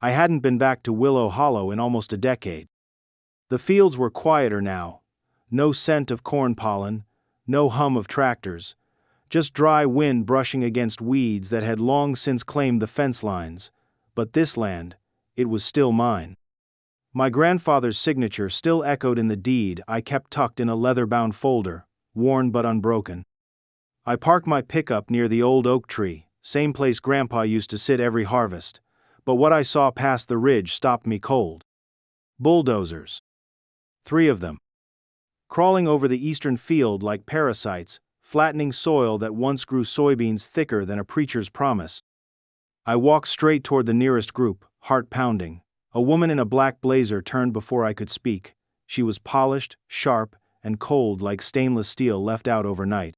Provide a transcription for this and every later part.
I hadn't been back to Willow Hollow in almost a decade. The fields were quieter now. No scent of corn pollen, no hum of tractors, just dry wind brushing against weeds that had long since claimed the fence lines. But this land, it was still mine. My grandfather's signature still echoed in the deed I kept tucked in a leather-bound folder, worn but unbroken. I parked my pickup near the old oak tree, same place Grandpa used to sit every harvest, but what I saw past the ridge stopped me cold. Bulldozers. 3 of them. Crawling over the eastern field like parasites, flattening soil that once grew soybeans thicker than a preacher's promise. I walked straight toward the nearest group, heart pounding. A woman in a black blazer turned before I could speak. She was polished, sharp, and cold like stainless steel left out overnight.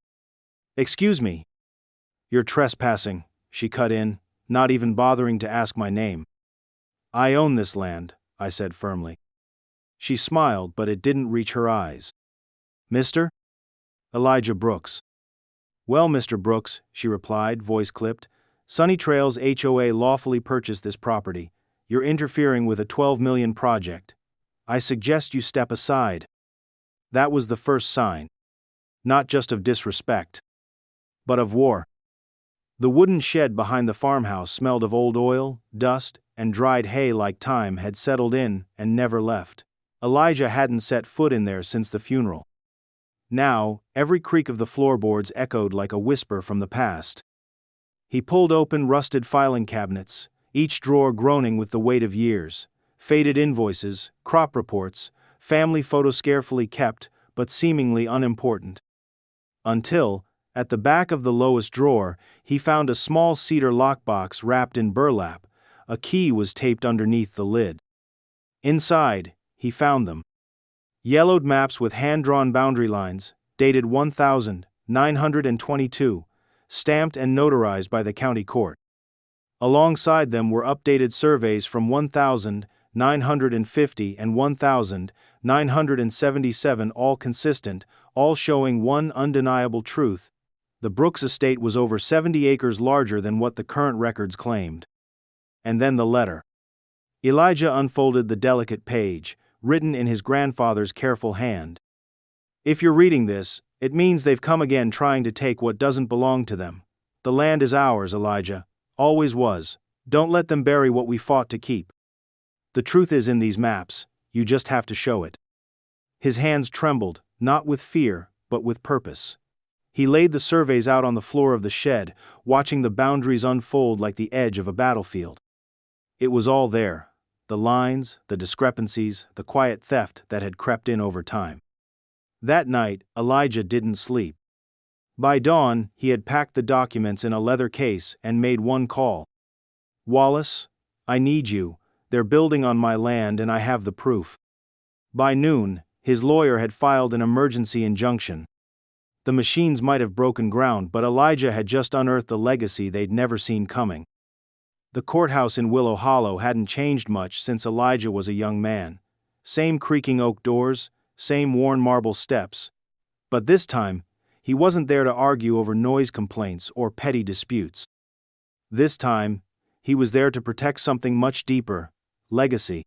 "Excuse me." "You're trespassing," she cut in, not even bothering to ask my name. "I own this land," I said firmly. She smiled, but it didn't reach her eyes. "Mr.?" "Elijah Brooks." "Well, Mr. Brooks," she replied, voice clipped, "Sunny Trails HOA lawfully purchased this property. You're interfering with a $12 million project. I suggest you step aside." That was the first sign. Not just of disrespect, but of war. The wooden shed behind the farmhouse smelled of old oil, dust, and dried hay like time had settled in and never left. Elijah hadn't set foot in there since the funeral. Now, every creak of the floorboards echoed like a whisper from the past. He pulled open rusted filing cabinets, each drawer groaning with the weight of years, faded invoices, crop reports, family photos carefully kept, but seemingly unimportant. Until, at the back of the lowest drawer, he found a small cedar lockbox wrapped in burlap. A key was taped underneath the lid. Inside, he found them. Yellowed maps with hand-drawn boundary lines, dated 1922, stamped and notarized by the county court. Alongside them were updated surveys from 1950 and 1977, all consistent, all showing one undeniable truth. The Brooks estate was over 70 acres larger than what the current records claimed. And then the letter. Elijah unfolded the delicate page, written in his grandfather's careful hand. "If you're reading this, it means they've come again trying to take what doesn't belong to them. The land is ours, Elijah. Always was. Don't let them bury what we fought to keep. The truth is in these maps, you just have to show it." His hands trembled, not with fear, but with purpose. He laid the surveys out on the floor of the shed, watching the boundaries unfold like the edge of a battlefield. It was all there. The lines, the discrepancies, the quiet theft that had crept in over time. That night, Elijah didn't sleep. By dawn, he had packed the documents in a leather case and made one call. "Wallace, I need you. They're building on my land and I have the proof." By noon, his lawyer had filed an emergency injunction. The machines might have broken ground, but Elijah had just unearthed a legacy they'd never seen coming. The courthouse in Willow Hollow hadn't changed much since Elijah was a young man. Same creaking oak doors, same worn marble steps. But this time, he wasn't there to argue over noise complaints or petty disputes. This time, he was there to protect something much deeper: legacy.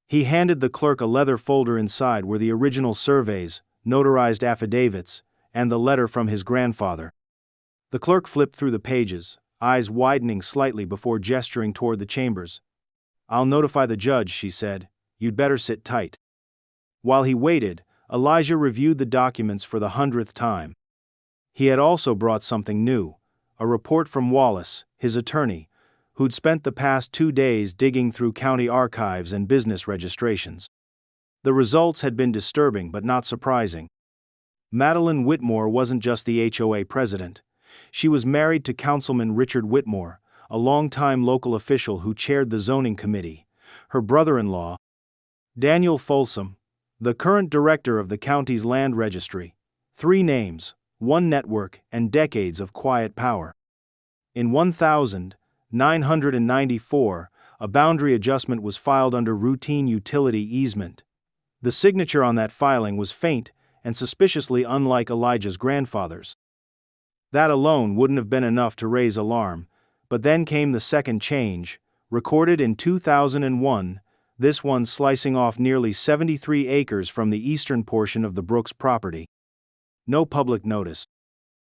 He handed the clerk a leather folder. Inside were the original surveys, notarized affidavits, and the letter from his grandfather. The clerk flipped through the pages, eyes widening slightly before gesturing toward the chambers. "I'll notify the judge," she said. "You'd better sit tight." While he waited, Elijah reviewed the documents for the 100th time. He had also brought something new: a report from Wallace, his attorney, who'd spent the past 2 days digging through county archives and business registrations. The results had been disturbing but not surprising. Madeline Whitmore wasn't just the HOA president. She was married to Councilman Richard Whitmore, a longtime local official who chaired the zoning committee. Her brother-in-law, Daniel Folsom, the current director of the county's land registry. 3 names, 1 network, and decades of quiet power. In 1994, a boundary adjustment was filed under routine utility easement. The signature on that filing was faint and suspiciously unlike Elijah's grandfather's. That alone wouldn't have been enough to raise alarm, but then came the second change, recorded in 2001, this one slicing off nearly 73 acres from the eastern portion of the Brooks property. No public notice.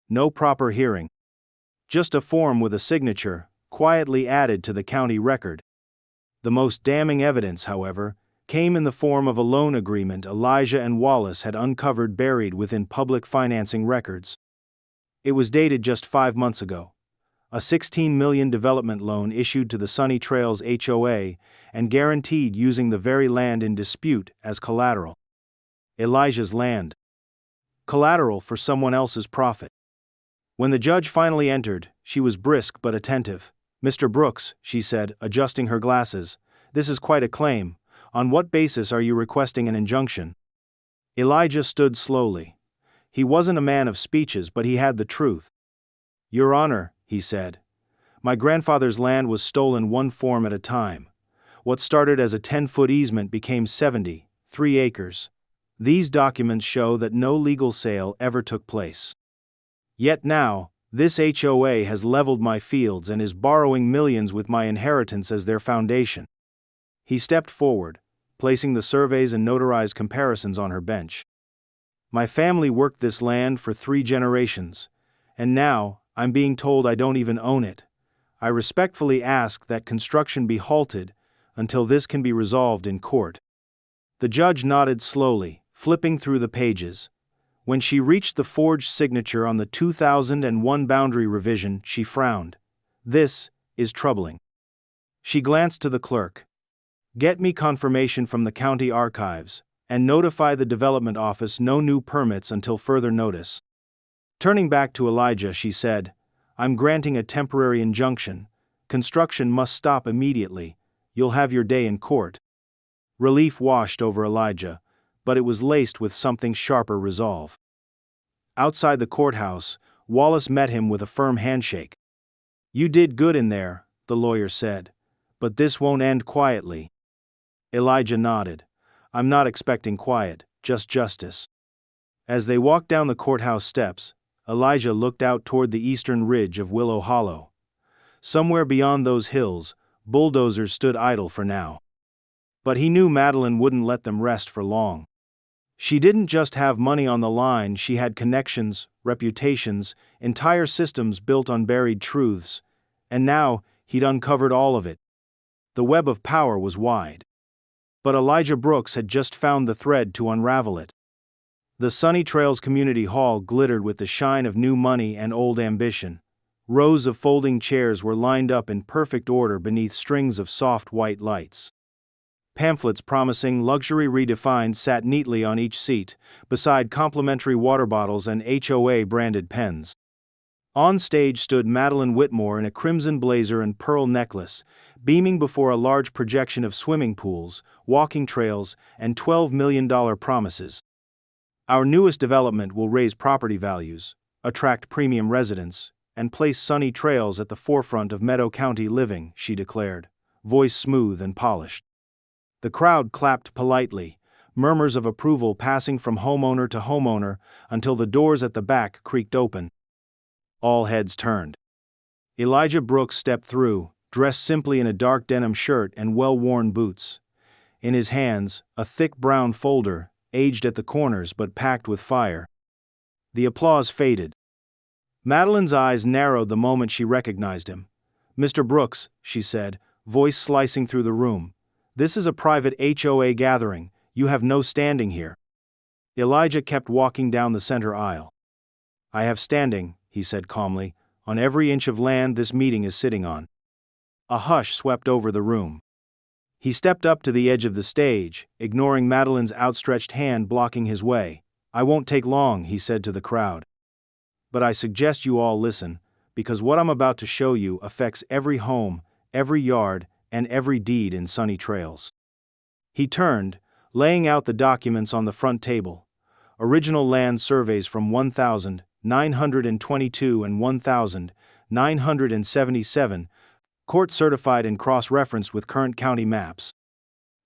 No proper hearing. Just a form with a signature, quietly added to the county record. The most damning evidence, however, came in the form of a loan agreement Elijah and Wallace had uncovered buried within public financing records. It was dated just 5 months ago. A $16 million development loan issued to the Sunny Trails HOA and guaranteed using the very land in dispute as collateral. Elijah's land. Collateral for someone else's profit. When the judge finally entered, she was brisk but attentive. "Mr. Brooks," she said, adjusting her glasses, "this is quite a claim. On what basis are you requesting an injunction?" Elijah stood slowly. He wasn't a man of speeches, but he had the truth. "Your Honor," he said, "my grandfather's land was stolen one form at a time. What started as a 10-foot easement became 73 acres. These documents show that no legal sale ever took place. Yet now, this HOA has leveled my fields and is borrowing millions with my inheritance as their foundation." He stepped forward, placing the surveys and notarized comparisons on her bench. "My family worked this land for 3 generations, and now I'm being told I don't even own it. I respectfully ask that construction be halted until this can be resolved in court." The judge nodded slowly, flipping through the pages. When she reached the forged signature on the 2001 boundary revision, she frowned. "This is troubling." She glanced to the clerk. "Get me confirmation from the county archives, and notify the development office no new permits until further notice." Turning back to Elijah, she said, "I'm granting a temporary injunction. Construction must stop immediately. You'll have your day in court." Relief washed over Elijah, but it was laced with something sharper resolve. Outside the courthouse, Wallace met him with a firm handshake. "You did good in there," the lawyer said, "but this won't end quietly." Elijah nodded. "I'm not expecting quiet, just justice." As they walked down the courthouse steps, Elijah looked out toward the eastern ridge of Willow Hollow. Somewhere beyond those hills, bulldozers stood idle for now. But he knew Madeline wouldn't let them rest for long. She didn't just have money on the line, she had connections, reputations, entire systems built on buried truths, and now he'd uncovered all of it. The web of power was wide. But Elijah Brooks had just found the thread to unravel it. The Sunny Trails Community Hall glittered with the shine of new money and old ambition. Rows of folding chairs were lined up in perfect order beneath strings of soft white lights. Pamphlets promising luxury redefined sat neatly on each seat, beside complimentary water bottles and HOA-branded pens. On stage stood Madeline Whitmore in a crimson blazer and pearl necklace, beaming before a large projection of swimming pools, walking trails, and $12 million promises. "Our newest development will raise property values, attract premium residents, and place Sunny Trails at the forefront of Meadow County living," she declared, voice smooth and polished. The crowd clapped politely, murmurs of approval passing from homeowner to homeowner until the doors at the back creaked open. All heads turned. Elijah Brooks stepped through, dressed simply in a dark denim shirt and well-worn boots. In his hands, a thick brown folder, aged at the corners but packed with fire. The applause faded. Madeline's eyes narrowed the moment she recognized him. "Mr. Brooks," she said, voice slicing through the room, "this is a private HOA gathering. You have no standing here." Elijah kept walking down the center aisle. "I have standing," he said calmly, "on every inch of land this meeting is sitting on." A hush swept over the room. He stepped up to the edge of the stage, ignoring Madeline's outstretched hand blocking his way. "I won't take long," he said to the crowd. "But I suggest you all listen, because what I'm about to show you affects every home, every yard, and every deed in Sunny Trails." He turned, laying out the documents on the front table. Original land surveys from 1922 and 1977, court-certified and cross-referenced with current county maps.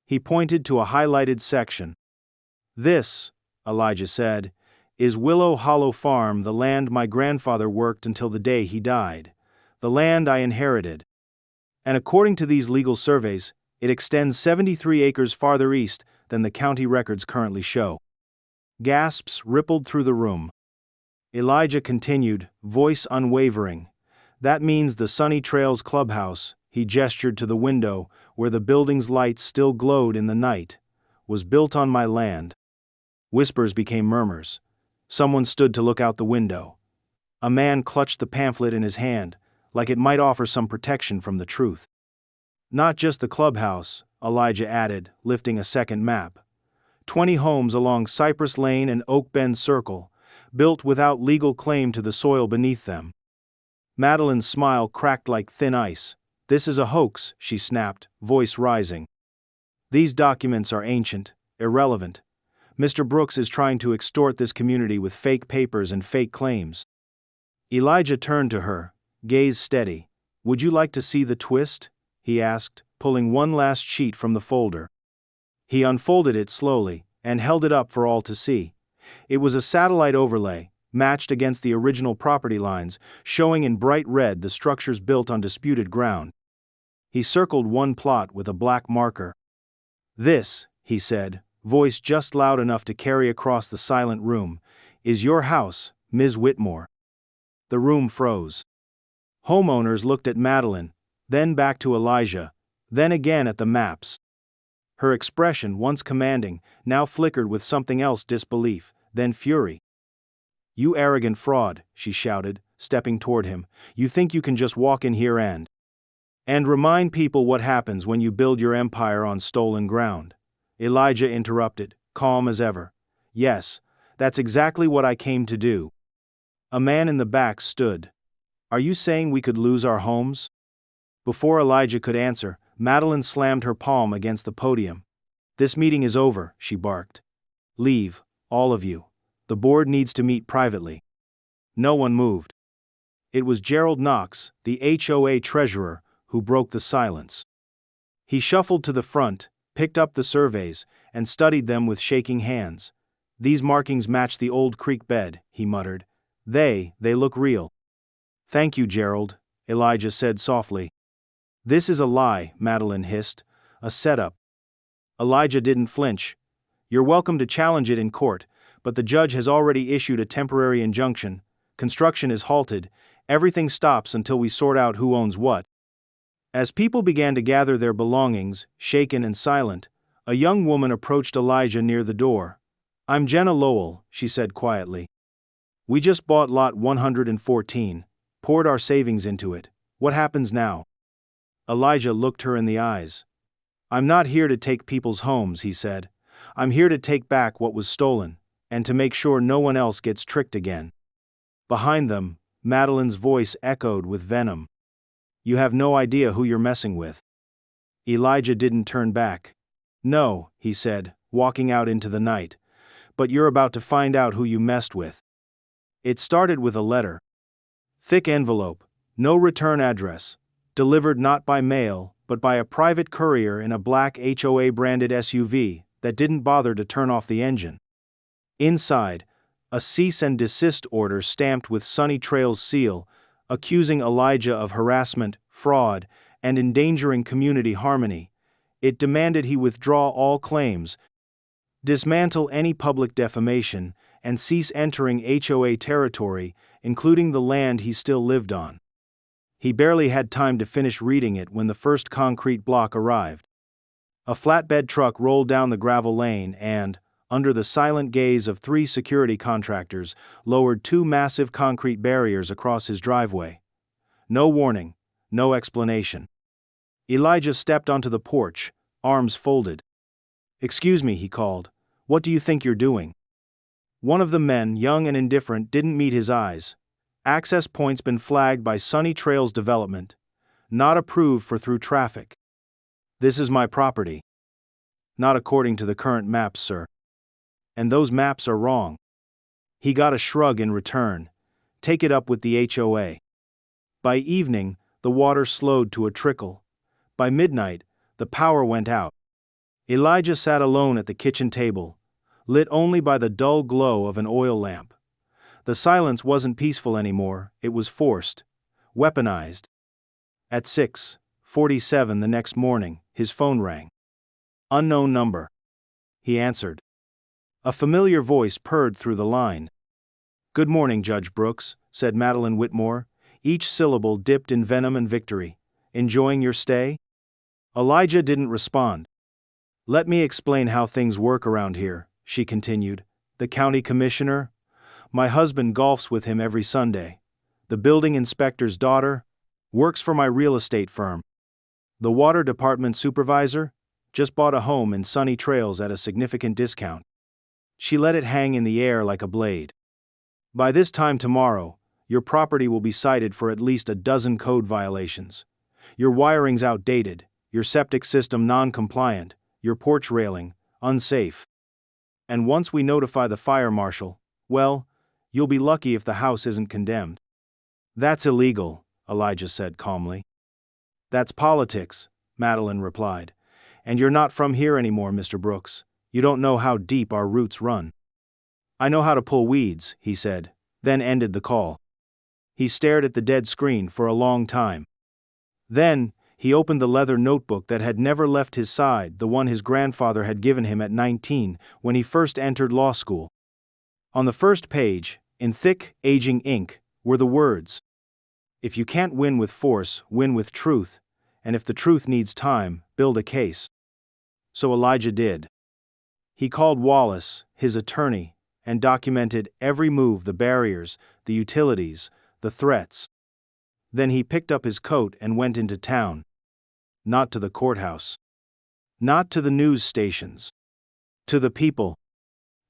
He pointed to a highlighted section. "This," Elijah said, "is Willow Hollow Farm, the land my grandfather worked until the day he died. The land I inherited." And according to these legal surveys, it extends 73 acres farther east than the county records currently show. Gasps rippled through the room. Elijah continued, voice unwavering. That means the Sunny Trails clubhouse, he gestured to the window, where the building's lights still glowed in the night, was built on my land. Whispers became murmurs. Someone stood to look out the window. A man clutched the pamphlet in his hand, like it might offer some protection from the truth. Not just the clubhouse, Elijah added, lifting a second map. 20 homes along Cypress Lane and Oak Bend Circle, built without legal claim to the soil beneath them. Madeline's smile cracked like thin ice. This is a hoax, she snapped, voice rising. These documents are ancient, irrelevant. Mr. Brooks is trying to extort this community with fake papers and fake claims. Elijah turned to her, gaze steady. Would you like to see the twist? He asked, pulling one last sheet from the folder. He unfolded it slowly and held it up for all to see. It was a satellite overlay, matched against the original property lines, showing in bright red the structures built on disputed ground. He circled one plot with a black marker. This, he said, voice just loud enough to carry across the silent room, is your house, Ms. Whitmore. The room froze. Homeowners looked at Madeline, then back to Elijah, then again at the maps. Her expression, once commanding, now flickered with something else: disbelief, then fury. You arrogant fraud, she shouted, stepping toward him. You think you can just walk in here and remind people what happens when you build your empire on stolen ground? Elijah interrupted, calm as ever. Yes, that's exactly what I came to do. A man in the back stood. Are you saying we could lose our homes? Before Elijah could answer, Madeline slammed her palm against the podium. This meeting is over, she barked. Leave, all of you. The board needs to meet privately. No one moved. It was Gerald Knox, the HOA treasurer, who broke the silence. He shuffled to the front, picked up the surveys, and studied them with shaking hands. These markings match the old creek bed, he muttered. They look real. Thank you, Gerald, Elijah said softly. This is a lie, Madeline hissed. A setup. Elijah didn't flinch. You're welcome to challenge it in court, but the judge has already issued a temporary injunction. Construction is halted. Everything stops until we sort out who owns what. As people began to gather their belongings, shaken and silent, a young woman approached Elijah near the door. I'm Jenna Lowell, she said quietly. We just bought lot 114, poured our savings into it. What happens now? Elijah looked her in the eyes. I'm not here to take people's homes, he said. I'm here to take back what was stolen, and to make sure no one else gets tricked again. Behind them, Madeline's voice echoed with venom. You have no idea who you're messing with. Elijah didn't turn back. No, he said, walking out into the night. But you're about to find out who you messed with. It started with a letter. Thick envelope, no return address. Delivered not by mail, but by a private courier in a black HOA-branded SUV that didn't bother to turn off the engine. Inside, a cease and desist order stamped with Sunny Trails' seal, accusing Elijah of harassment, fraud, and endangering community harmony. It demanded he withdraw all claims, dismantle any public defamation, and cease entering HOA territory, including the land he still lived on. He barely had time to finish reading it when the first concrete block arrived. A flatbed truck rolled down the gravel lane and, under the silent gaze of 3 security contractors, lowered 2 massive concrete barriers across his driveway. No warning, no explanation. Elijah stepped onto the porch, arms folded. Excuse me, he called. What do you think you're doing? One of the men, young and indifferent, didn't meet his eyes. Access points been flagged by Sunny Trails Development. Not approved for through traffic. This is my property. Not according to the current maps, sir. And those maps are wrong. He got a shrug in return. Take it up with the HOA. By evening, the water slowed to a trickle. By midnight, the power went out. Elijah sat alone at the kitchen table, lit only by the dull glow of an oil lamp. The silence wasn't peaceful anymore, it was forced, weaponized. At 6:40 47 the next morning, his phone rang. Unknown number. He answered. A familiar voice purred through the line. "Good morning, Judge Brooks," said Madeline Whitmore, each syllable dipped in venom and victory. "Enjoying your stay?" Elijah didn't respond. "Let me explain how things work around here," she continued. "The county commissioner? My husband golfs with him every Sunday. The building inspector's daughter? Works for my real estate firm. The water department supervisor? Just bought a home in Sunny Trails at a significant discount." She let it hang in the air like a blade. "By this time tomorrow, your property will be cited for at least a dozen code violations. Your wiring's outdated, your septic system non-compliant, your porch railing, unsafe. And once we notify the fire marshal, well, you'll be lucky if the house isn't condemned." "That's illegal," Elijah said calmly. "That's politics," Madeline replied. "And you're not from here anymore, Mr. Brooks. You don't know how deep our roots run." "I know how to pull weeds," he said, then ended the call. He stared at the dead screen for a long time. Then, he opened the leather notebook that had never left his side, the one his grandfather had given him at 19 when he first entered law school. On the first page, in thick, aging ink, were the words, "If you can't win with force, win with truth, and if the truth needs time, build a case." So Elijah did. He called Wallace, his attorney, and documented every move, the barriers, the utilities, the threats. Then he picked up his coat and went into town. Not to the courthouse. Not to the news stations. To the people.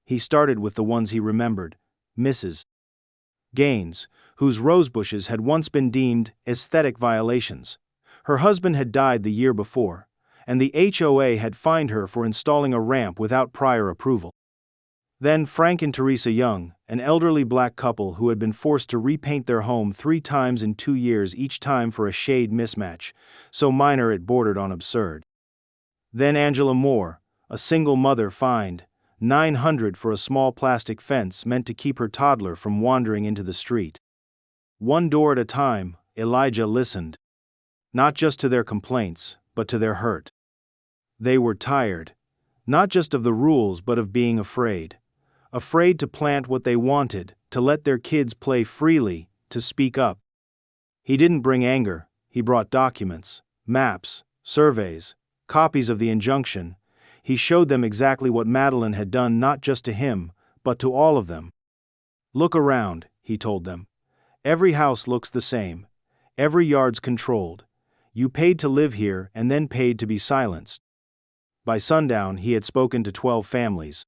He started with the ones he remembered, Mrs. Gaines, whose rosebushes had once been deemed aesthetic violations. Her husband had died the year before, and the HOA had fined her for installing a ramp without prior approval. Then Frank and Teresa Young, an elderly black couple who had been forced to repaint their home 3 times in 2 years, each time for a shade mismatch, so minor it bordered on absurd. Then Angela Moore, a single mother, fined $900 for a small plastic fence meant to keep her toddler from wandering into the street. One door at a time, Elijah listened. Not just to their complaints, but to their hurt. They were tired, not just of the rules but of being afraid. Afraid to plant what they wanted, to let their kids play freely, to speak up. He didn't bring anger, he brought documents, maps, surveys, copies of the injunction. He showed them exactly what Madeline had done, not just to him, but to all of them. "Look around," he told them. "Every house looks the same. Every yard's controlled. You paid to live here and then paid to be silenced." By sundown, he had spoken to 12 families.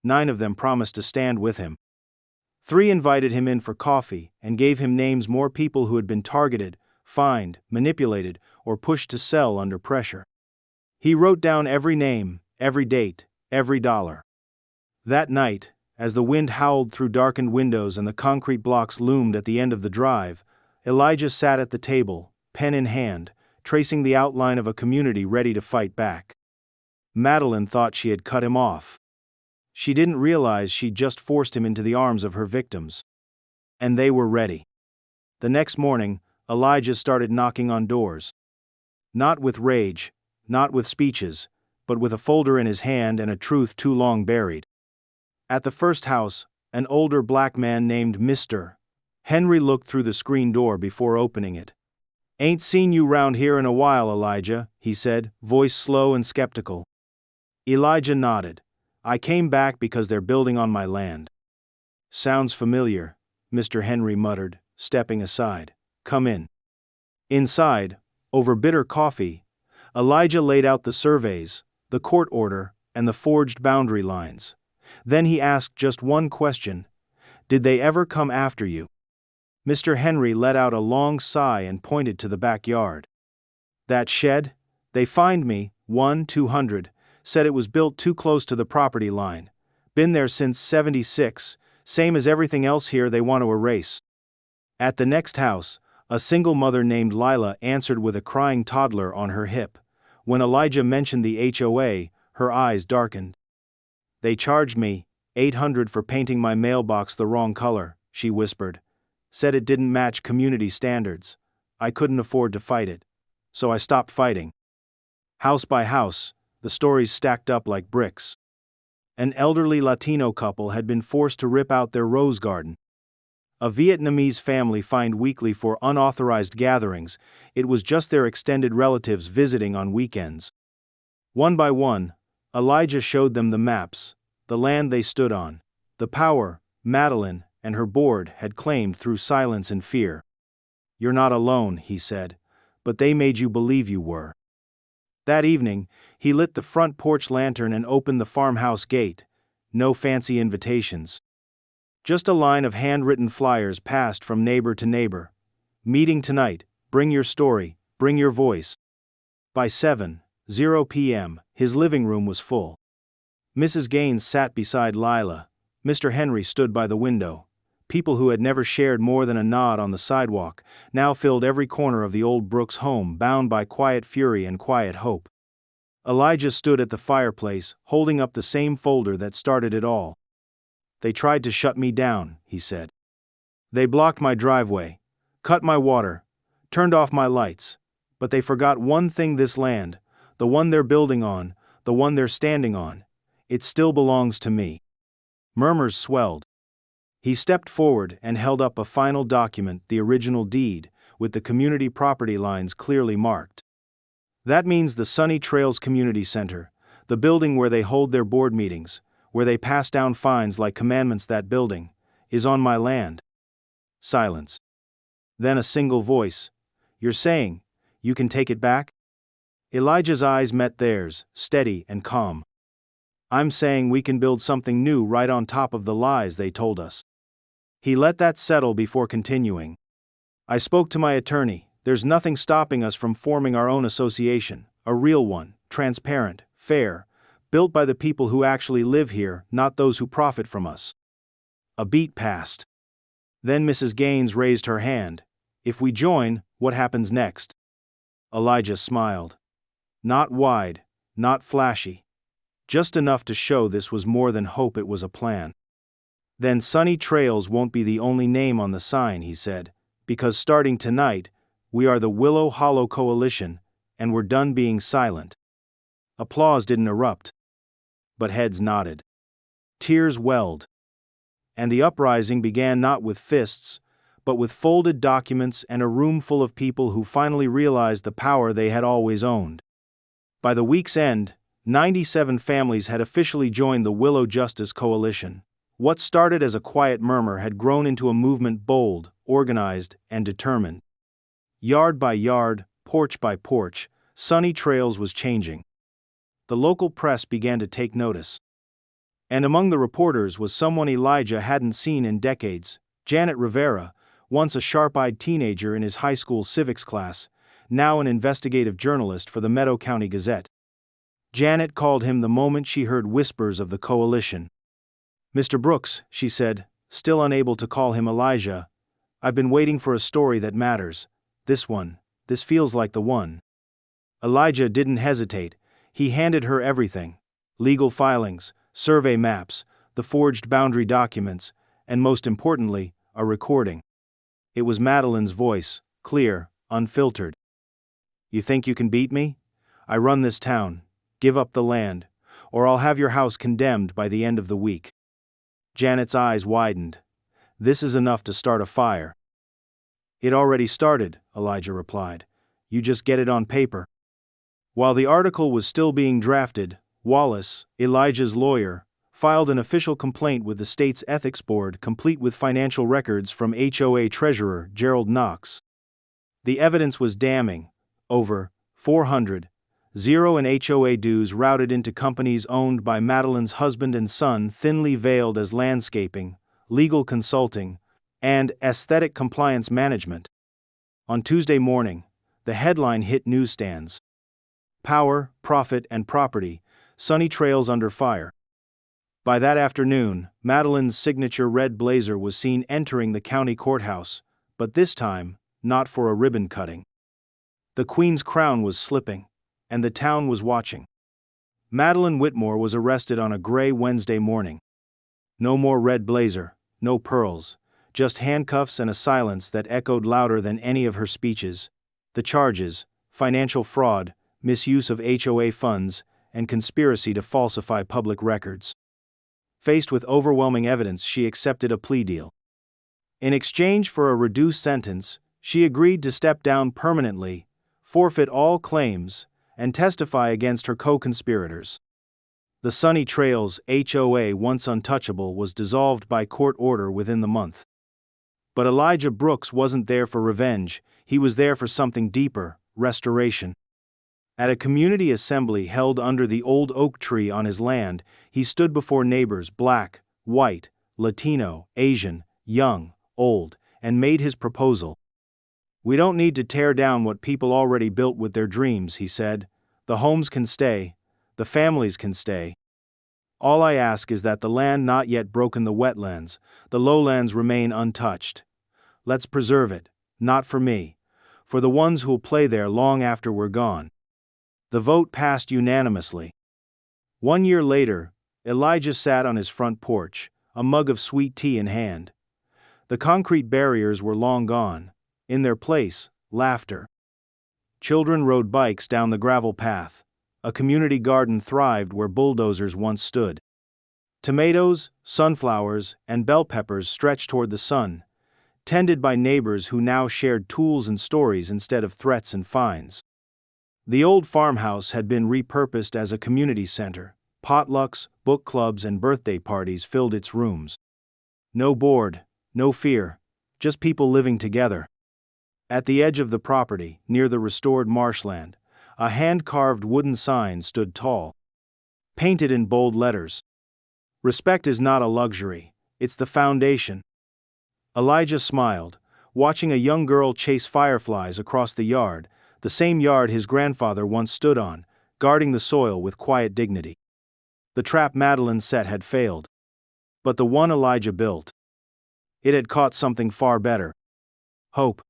9 of them promised to stand with him. 3 invited him in for coffee and gave him names, more people who had been targeted, fined, manipulated, or pushed to sell under pressure. He wrote down every name, every date, every dollar. That night, as the wind howled through darkened windows and the concrete blocks loomed at the end of the drive, Elijah sat at the table, pen in hand, tracing the outline of a community ready to fight back. Madeline thought she had cut him off. She didn't realize she'd just forced him into the arms of her victims. And they were ready. The next morning, Elijah started knocking on doors. Not with rage, not with speeches, but with a folder in his hand and a truth too long buried. At the first house, an older black man named Mr. Henry looked through the screen door before opening it. "Ain't seen you round here in a while, Elijah," he said, voice slow and skeptical. Elijah nodded. "I came back because they're building on my land." "Sounds familiar," Mr. Henry muttered, stepping aside. "Come in." Inside, over bitter coffee, Elijah laid out the surveys, the court order, and the forged boundary lines. Then he asked just one question: "Did they ever come after you?" Mr. Henry let out a long sigh and pointed to the backyard. "That shed? They fined me, 200, said it was built too close to the property line. Been there since '76, same as everything else here they want to erase." At the next house, a single mother named Lila answered with a crying toddler on her hip. When Elijah mentioned the HOA, her eyes darkened. "They charged me $800 for painting my mailbox the wrong color," she whispered. "Said it didn't match community standards. I couldn't afford to fight it. So I stopped fighting. House by house, the stories stacked up like bricks. An elderly Latino couple had been forced to rip out their rose garden. A Vietnamese family fined weekly for unauthorized gatherings. It was just their extended relatives visiting on weekends. One by one, Elijah showed them the maps, the land they stood on, the power Madeline and her board had claimed through silence and fear. "You're not alone," he said, "but they made you believe you were." That evening, he lit the front porch lantern and opened the farmhouse gate. No fancy invitations. Just a line of handwritten flyers passed from neighbor to neighbor. "Meeting tonight, bring your story, bring your voice." By 7:00 p.m., his living room was full. Mrs. Gaines sat beside Lila. Mr. Henry stood by the window. People who had never shared more than a nod on the sidewalk now filled every corner of the old Brooks home, bound by quiet fury and quiet hope. Elijah stood at the fireplace, holding up the same folder that started it all. "They tried to shut me down," he said. "They blocked my driveway, cut my water, turned off my lights. But they forgot one thing: this land, the one they're building on, the one they're standing on, it still belongs to me." Murmurs swelled. He stepped forward and held up a final document, the original deed, with the community property lines clearly marked. "That means the Sunny Trails Community Center, the building where they hold their board meetings, where they pass down fines like commandments. That building is on my land." Silence. Then a single voice: "You're saying you can take it back?" Elijah's eyes met theirs, steady and calm. "I'm saying we can build something new right on top of the lies they told us." He let that settle before continuing. "I spoke to my attorney. There's nothing stopping us from forming our own association, a real one, transparent, fair, built by the people who actually live here, not those who profit from us." A beat passed. Then Mrs. Gaines raised her hand. "If we join, what happens next?" Elijah smiled. Not wide, not flashy. Just enough to show this was more than hope, it was a plan. "Then Sunny Trails won't be the only name on the sign," he said, "because starting tonight, we are the Willow Hollow Coalition, and we're done being silent." Applause didn't erupt, but heads nodded. Tears welled. And the uprising began not with fists, but with folded documents and a room full of people who finally realized the power they had always owned. By the week's end, 97 families had officially joined the Willow Justice Coalition. What started as a quiet murmur had grown into a movement, bold, organized, and determined. Yard by yard, porch by porch, Sunny Trails was changing. The local press began to take notice. And among the reporters was someone Elijah hadn't seen in decades: Janet Rivera, once a sharp-eyed teenager in his high school civics class, now an investigative journalist for the Meadow County Gazette. Janet called him the moment she heard whispers of the coalition. "Mr. Brooks," she said, still unable to call him Elijah, "I've been waiting for a story that matters. This feels like the one." Elijah didn't hesitate. He handed her everything: legal filings, survey maps, the forged boundary documents, and most importantly, a recording. It was Madeline's voice, clear, unfiltered. "You think you can beat me? I run this town. Give up the land, or I'll have your house condemned by the end of the week." Janet's eyes widened. "This is enough to start a fire." "It already started," Elijah replied. "You just get it on paper." While the article was still being drafted, Wallace, Elijah's lawyer, filed an official complaint with the state's ethics board, complete with financial records from HOA treasurer Gerald Knox. The evidence was damning. Over $400,000 in HOA dues routed into companies owned by Madeline's husband and son, thinly veiled as landscaping, legal consulting, and aesthetic compliance management. On Tuesday morning, the headline hit newsstands: "Power, Profit, and Property, Sunny Trails Under Fire." By that afternoon, Madeline's signature red blazer was seen entering the county courthouse, but this time, not for a ribbon cutting. The Queen's crown was slipping, and the town was watching. Madeline Whitmore was arrested on a gray Wednesday morning. No more red blazer, no pearls, just handcuffs and a silence that echoed louder than any of her speeches. The charges: financial fraud, misuse of HOA funds, and conspiracy to falsify public records. Faced with overwhelming evidence, she accepted a plea deal. In exchange for a reduced sentence, she agreed to step down permanently, forfeit all claims, and testify against her co-conspirators. The Sunny Trails HOA, once untouchable, was dissolved by court order within the month. But Elijah Brooks wasn't there for revenge, he was there for something deeper: restoration. At a community assembly held under the old oak tree on his land, he stood before neighbors, black, white, Latino, Asian, young, old, and made his proposal. "We don't need to tear down what people already built with their dreams," he said. "The homes can stay, the families can stay. All I ask is that the land not yet broken, the wetlands, the lowlands, remain untouched. Let's preserve it, not for me, for the ones who'll play there long after we're gone." The vote passed unanimously. 1 year later, Elijah sat on his front porch, a mug of sweet tea in hand. The concrete barriers were long gone. In their place, laughter. Children rode bikes down the gravel path. A community garden thrived where bulldozers once stood. Tomatoes, sunflowers, and bell peppers stretched toward the sun, tended by neighbors who now shared tools and stories instead of threats and fines. The old farmhouse had been repurposed as a community center. Potlucks, book clubs, and birthday parties filled its rooms. No board, no fear, just people living together. At the edge of the property, near the restored marshland, a hand-carved wooden sign stood tall, painted in bold letters. "Respect is not a luxury, it's the foundation." Elijah smiled, watching a young girl chase fireflies across the yard, the same yard his grandfather once stood on, guarding the soil with quiet dignity. The trap Madeline set had failed. But the one Elijah built, it had caught something far better: hope.